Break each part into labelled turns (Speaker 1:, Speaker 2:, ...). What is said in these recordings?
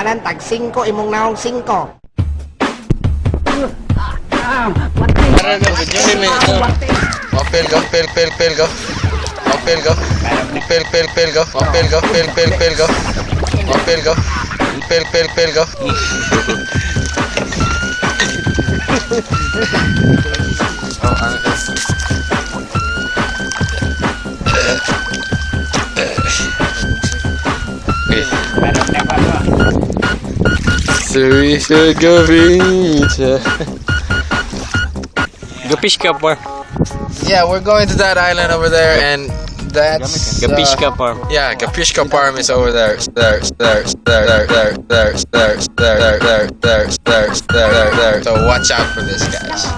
Speaker 1: Tanan tag 5 imong naong 5.
Speaker 2: Apel go, pel go. Apel go. Pel go. Apel go, pel go. Apel go. Pel go. Serisa Gavicha.
Speaker 3: Gapishka Farm.
Speaker 2: Yeah, we're going to that island over there, and that's
Speaker 3: Gapishka Farm.
Speaker 2: yeah, Gapishka Farm is over there. There. So watch out for this, guys.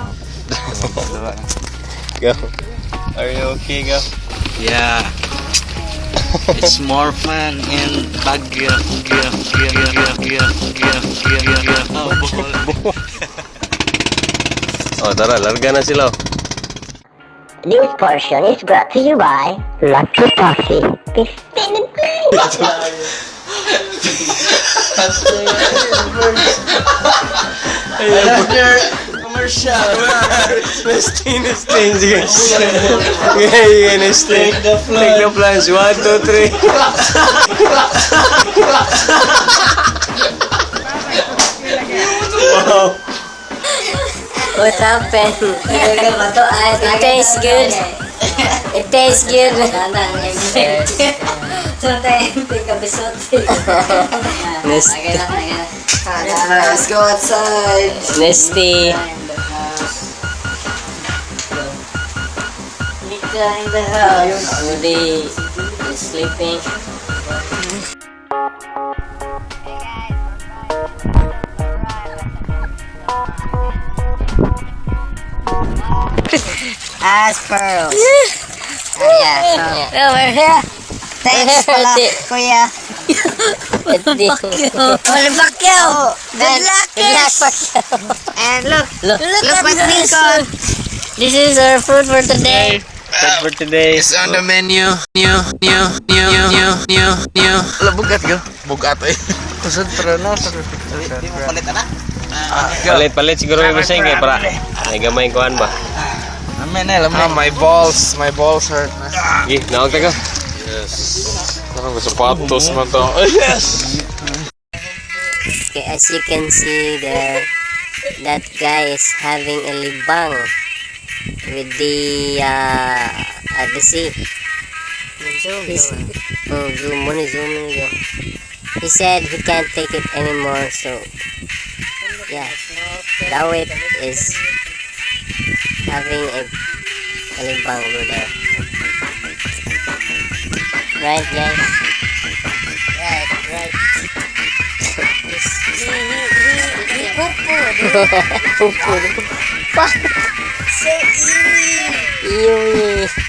Speaker 3: Go. Are you okay, go?
Speaker 4: Yeah. It's more fun in Baguio.
Speaker 3: Oh, tara, larga na sila.
Speaker 5: This portion is brought to you by Lucky Coffee.
Speaker 3: Nesting. Sige, nesting. Take the plunge. 1, 2, 3. Wow.
Speaker 5: What happened? It tastes good. It tastes good.
Speaker 6: Let's go outside.
Speaker 5: Nesty. Lika in the house. Rudy is sleeping.
Speaker 6: As pearls. Yeah, so.
Speaker 5: Over here.
Speaker 6: Thanks pala, kuya.
Speaker 5: Holy Pacquiao. Good luck,
Speaker 6: And look
Speaker 5: Look
Speaker 6: what we got.
Speaker 5: This is our food for today.
Speaker 3: Food for today.
Speaker 2: It's on the menu. New. Bugat go. Bugat eh. Kusod pero no.
Speaker 4: Di mo palit na?
Speaker 3: Palit siguro yung masay kay para may gamay kuhan ba?
Speaker 2: My balls hurt.
Speaker 3: Sige, naog ta ka.
Speaker 2: Yes. Parang sapatos man to. Yes.
Speaker 5: Okay, as you can see there, that guy is having a libang with the sea. Zoom in. He said he can't take it anymore, so yeah, Dawit is having a libang over there. Right, guys? Right. He poo-pooed. So easy.